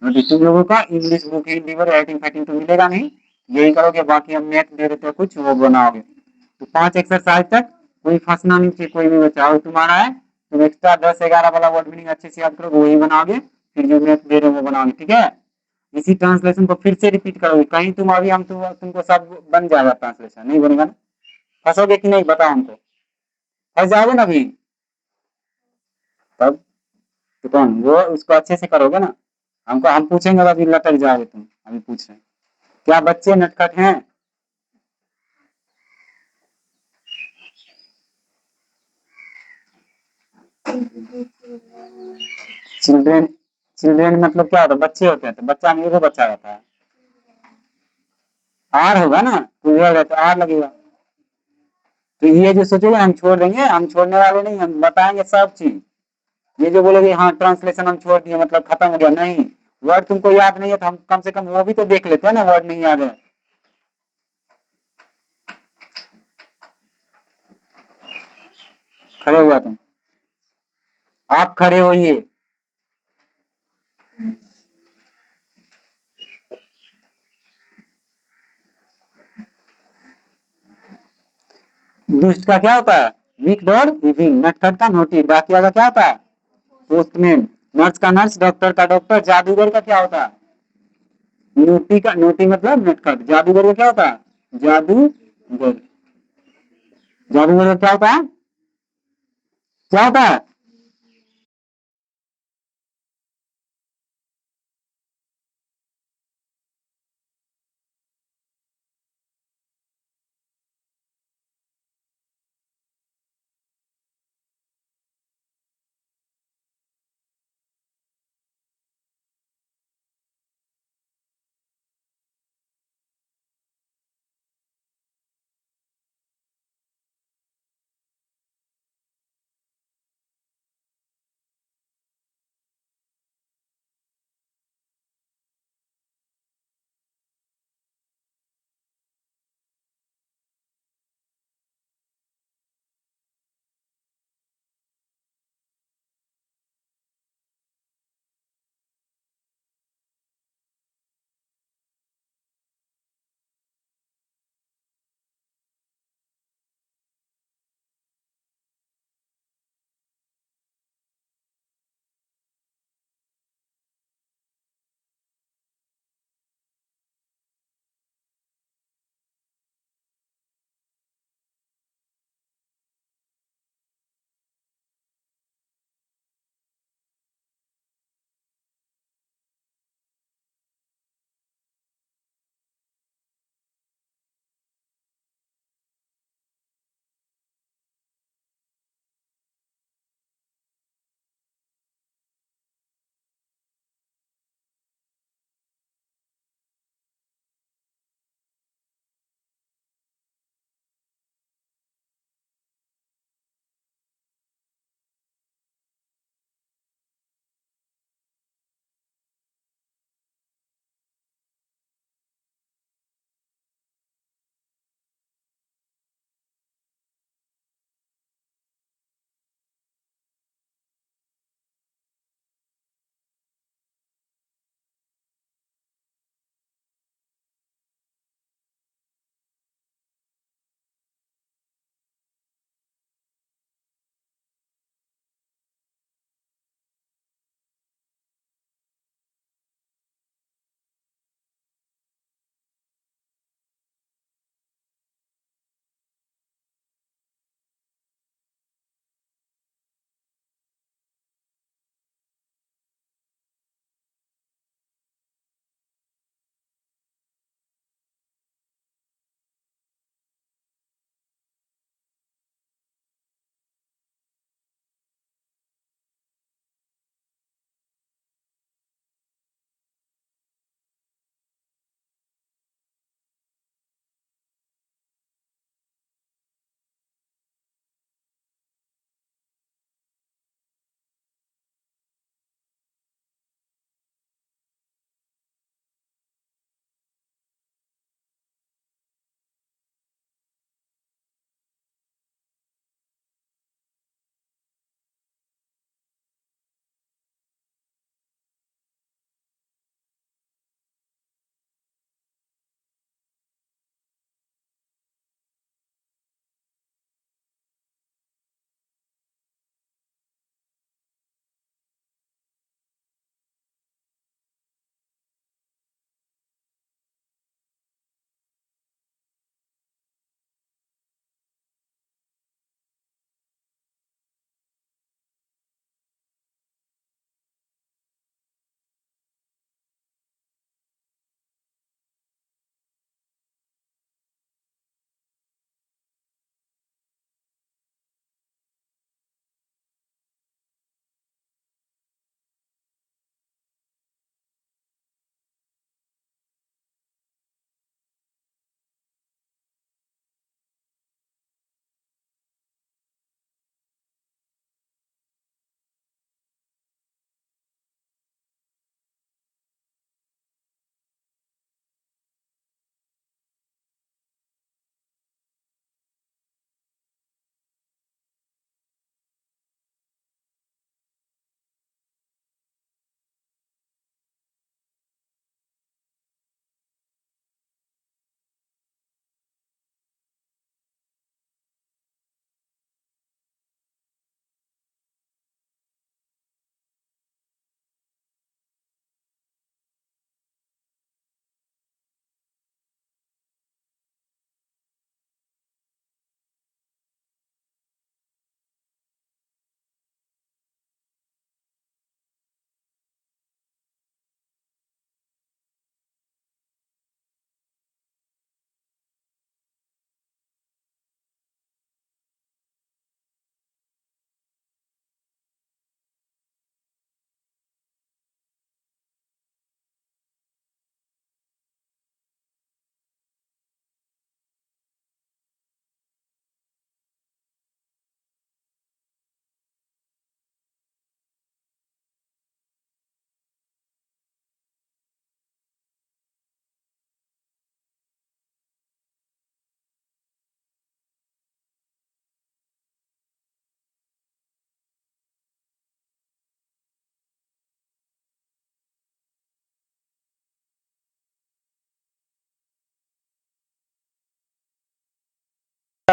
अभी तुम लोगों का इंग्लिश बुक हिंदी में राइटिंग फाइटिंग तो मिलेगा नहीं, यही करोगे, बाकी हम मैथ दे देते हैं कुछ वो बनाओगे। तो 5 एक्सरसाइज तक कोई फंसना नहीं चाहिए, कोई भी बच्चा, और तुम्हारा है तुम एक्स्ट्रा 10-11 वाला वर्ड मीनिंग अच्छे से याद करोगे, वही बनाओगे, फिर जो मैथ दे रहे हो वो बनाओगे, ठीक है। इसी ट्रांसलेशन को फिर से रिपीट करोगे, कहीं तुम अभी हम तुमको सब बन जाएगा, ट्रांसलेशन नहीं बनेगा ना, फंसोगे कि नहीं बताओ हमको, फंस जाओगे ना अभी, तब तो कौन वो उसको अच्छे से करोगे ना, हमको हम पूछेंगे अभी लटक जाओगे तुम, अभी पूछ रहे हैं क्या बच्चे नटखट हैं। चिल्ड्रेन, चिल्ड्रेन मतलब क्या होता है, बच्चे होते हैं, तो बच्चा में एगो बच्चा रहता है, आर होगा ना, तो आर लगेगा। तो ये जो सोचोगे हम छोड़ देंगे, हम छोड़ने वाले नहीं, हम बताएंगे सब चीज। ये जो बोलोगे हाँ ट्रांसलेशन हम छोड़ दिए मतलब खत्म हो गया, नहीं। वर्ड तुमको याद नहीं है तो हम कम से कम वो भी तो देख लेते हैं ना, वर्ड नहीं याद है। खड़े हुआ तुम, आप खड़े होइए। दुष्ट का क्या होता है, वीक और इविंग, नटखट का नोटी, डाकिया का क्या होता है, पोस्टमैन, नर्स का नर्स, डॉक्टर का डॉक्टर, जादूगर का क्या होता है, नोटी का, नोटी मतलब नटखट, जादूगर का क्या होता है, जादूगर, जादूगर का क्या होता है, क्या होता है।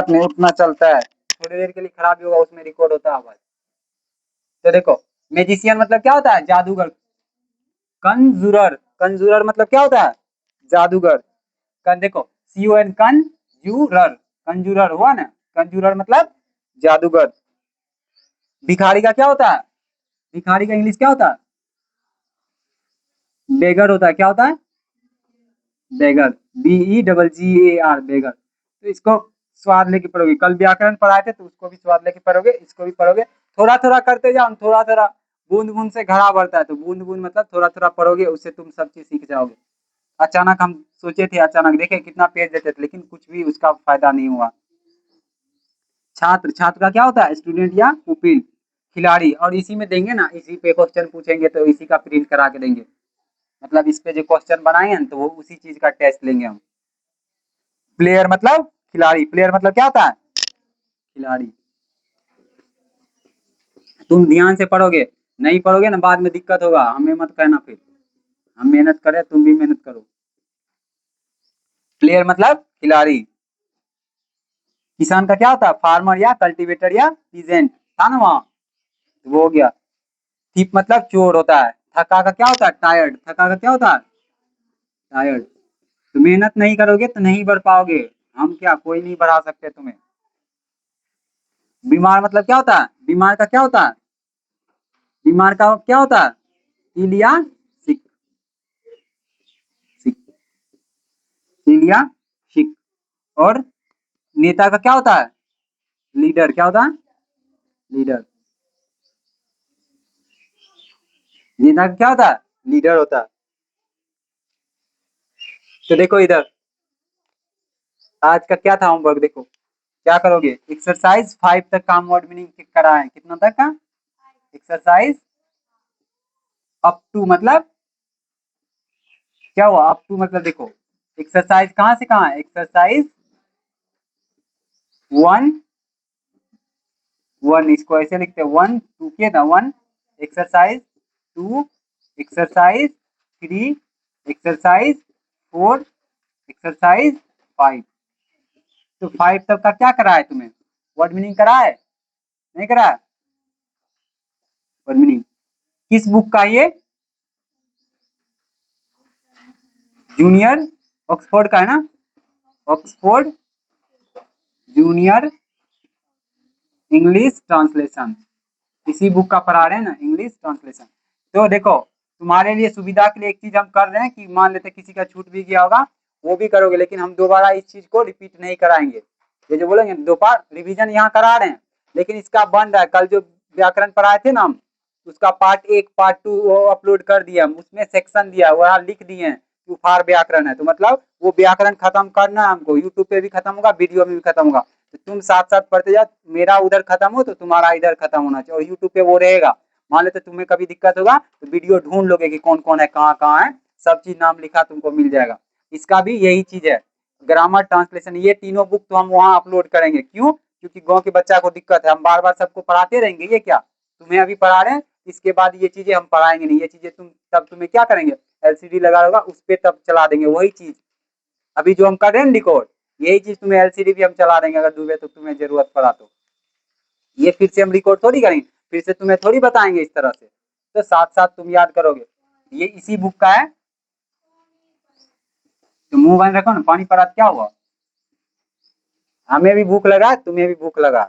में उतना चलता है, थोड़ी देर के लिए खराब होगा, उसमें रिकॉर्ड होता है आवाज। तो देखो मैजिशियन मतलब क्या होता है, जादूगर। कंजूरर, कंजूरर मतलब क्या होता है, जादूगर। देखो CON कंजूरर, कंजूरर हुआ ना, कंजूरर मतलब जादूगर। भिखारी का क्या होता है, भिखारी का इंग्लिश क्या होता है, बेगर होता है। क्या होता है, बेगर, BEGGAR, बेगर। तो इसको स्वाद लेके पढ़ोगे, कल व्याकरण पढ़ाए थे तो उसको भी स्वाद लेके पढ़ोगे, इसको भी पढ़ोगे। थोड़ा थोड़ा करते जाओ, थोड़ा थोड़ा, बूंद बूंद से घड़ा बढ़ता है, तो बूंद बूंद मतलब थोड़ा थोड़ा पढ़ोगे, उससे तुम सब चीज सीख जाओगे। अचानक हम सोचे थे, अचानक देखे कितना पेज देते थे, लेकिन कुछ भी उसका फायदा नहीं हुआ। छात्र, छात्र का क्या होता है, स्टूडेंट या पुपिल। खिलाड़ी, और इसी में देंगे ना, इसी पे क्वेश्चन पूछेंगे तो इसी का प्रिंट करा के देंगे, मतलब इस पे जो क्वेश्चन बनाएंगे ना तो वो उसी चीज का टेस्ट लेंगे हम। प्लेयर मतलब खिलाड़ी, प्लेयर मतलब क्या होता है, खिलाड़ी। तुम ध्यान से पढ़ोगे, नहीं पढ़ोगे ना बाद में दिक्कत होगा, हमें मत कहना फिर, हम मेहनत करें, तुम भी मेहनत करो। प्लेयर मतलब खिलाड़ी। किसान का क्या होता है, फार्मर या कल्टीवेटर या पीजेंट, था ना वहां, वो हो गया। थीप मतलब चोर होता है। थका का क्या होता है, टायर्ड, थका का क्या होता है, टायर्ड। तो मेहनत नहीं करोगे तो नहीं बढ़ पाओगे, हम क्या, कोई नहीं बढ़ा सकते तुम्हें। बीमार मतलब क्या होता है, बीमार का क्या होता है, बीमार का क्या होता है, इल या सिक, सिक, इल या सिक। और नेता का क्या होता है, लीडर, क्या होता है, लीडर। नेता का क्या होता है, लीडर होता है। तो देखो इधर, आज का क्या था होमवर्क, देखो क्या करोगे, एक्सरसाइज 5 तक का हम वर्ड मीनिंग कराए, कितना तक का, एक्सरसाइज अप टू, मतलब क्या हुआ, अप टू मतलब देखो एक्सरसाइज कहाँ से कहाँ है, एक्सरसाइज 1, 1 इसको ऐसे लिखते हैं, 1 2 के ना, 1 एक्सरसाइज 2, एक्सरसाइज 3, एक्सरसाइज 4, एक्सरसाइज 5। तो 5 तक का क्या करा है तुम्हें, वर्ड मीनिंग करा है, नहीं करा है, वर्ड मीनिंग। किस बुक का ये, जूनियर ऑक्सफोर्ड का है ना, ऑक्सफोर्ड जूनियर इंग्लिश ट्रांसलेशन, इसी बुक का पढ़ा रहे हैं ना, इंग्लिश ट्रांसलेशन। तो देखो तुम्हारे लिए सुविधा के लिए एक चीज हम कर रहे हैं कि मान लेते किसी का छूट भी गया होगा, वो भी करोगे, लेकिन हम दोबारा इस चीज को रिपीट नहीं कराएंगे। ये जो बोलेंगे दोबारा रिवीजन यहाँ करा रहे हैं, लेकिन इसका बन रहा है, कल जो व्याकरण पढ़ाए थे ना हम, उसका पार्ट 1 पार्ट 2 वो अपलोड कर दिया, उसमें सेक्शन दिया, वह लिख दिए हैं कि उपहार व्याकरण है, तो मतलब वो व्याकरण खत्म करना है हमको, यूट्यूब पे भी खत्म होगा, वीडियो में भी खत्म होगा। तो तुम साथ साथ पढ़ते जाओ, मेरा उधर खत्म हो तो तुम्हारा इधर खत्म होना चाहिए, और यूट्यूब पे वो रहेगा। मान लेते तुम्हें कभी दिक्कत होगा तो वीडियो ढूंढ लोगे कि कौन कौन है, कहाँ कहाँ है, सब चीज नाम लिखा तुमको मिल जाएगा। इसका भी यही चीज है, ग्रामर ट्रांसलेशन, ये तीनों बुक तो हम वहाँ अपलोड करेंगे। क्यों, क्योंकि गाँव के बच्चा को दिक्कत है, हम बार बार सबको पढ़ाते रहेंगे, ये क्या तुम्हें अभी पढ़ा रहे हैं, इसके बाद ये चीजें हम पढ़ाएंगे नहीं, ये चीजें तुम तब तुम्हें क्या करेंगे, LCD लगा होगा उस पर तब चला देंगे वही चीज। अभी जो हम कर रहे हैं रिकॉर्ड, यही चीज तुम्हें LCD भी हम चला देंगे, अगर डूबे तो तुम्हें जरूरत पड़ा तो। ये फिर से हम रिकॉर्ड थोड़ी करेंगे, फिर से तुम्हें थोड़ी बताएंगे इस तरह से, तो साथ साथ तुम याद करोगे। ये इसी बुक का है। तो मुंह बंद रखो ना, पानी पड़ा क्या हुआ, हमें भी भूख लगा, तुम्हें भी भूख लगा,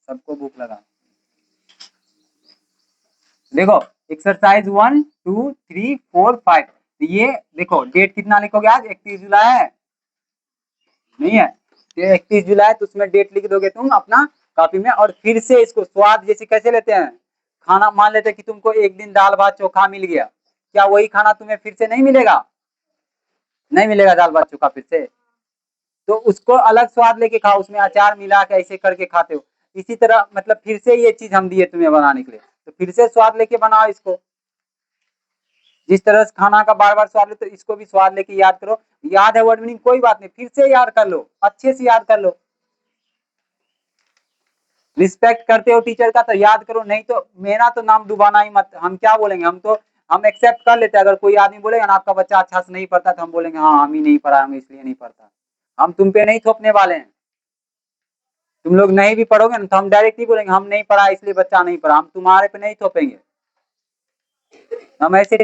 सबको भूख लगा। देखो एक्सरसाइज 1 2 3 4 5, ये देखो डेट कितना लिखोगे, आज 31 जुलाई है, नहीं है, 31 जुलाई, तो उसमें डेट लिख दोगे तुम अपना कॉपी में, और फिर से इसको स्वाद जैसे कैसे लेते हैं, खाना मान लेते कि तुमको एक दिन दाल भात चोखा मिल गया, क्या वही खाना तुम्हें फिर से नहीं मिलेगा, नहीं मिलेगा दाल भात चोखा फिर से, तो उसको अलग स्वाद लेके खाओ, उसमें अचार मिला के ऐसे करके खाते हो। इसी तरह मतलब फिर से ये चीज हम दिए तुम्हें बनाने के लिए, तो फिर से स्वाद लेके बनाओ इसको, जिस तरह से खाना का बार बार स्वाद लेते हो, इसको भी स्वाद लेके याद करो। याद है वर्ड मीनिंग कोई बात नहीं, फिर से याद कर लो, अच्छे से याद कर लो। रिस्पेक्ट करते हो टीचर का तो याद करो, नहीं तो मेरा तो नाम डुबाना ही मत, हम क्या बोलेंगे, हम तो हम एक्सेप्ट कर लेते हैं, अगर कोई आदमी बोलेगा ना आपका बच्चा अच्छा से नहीं पढ़ता, तो हम बोलेंगे हाँ हम ही नहीं पढ़ा, हम इसलिए नहीं पढ़ता, हम तुम पे नहीं थोपने वाले हैं। तुम लोग नहीं भी पढ़ोगे ना तो हम डायरेक्ट ही बोलेंगे हम नहीं पढ़ा इसलिए बच्चा नहीं पढ़ा, हम तुम्हारे पे नहीं थोपेंगे, हम ऐसे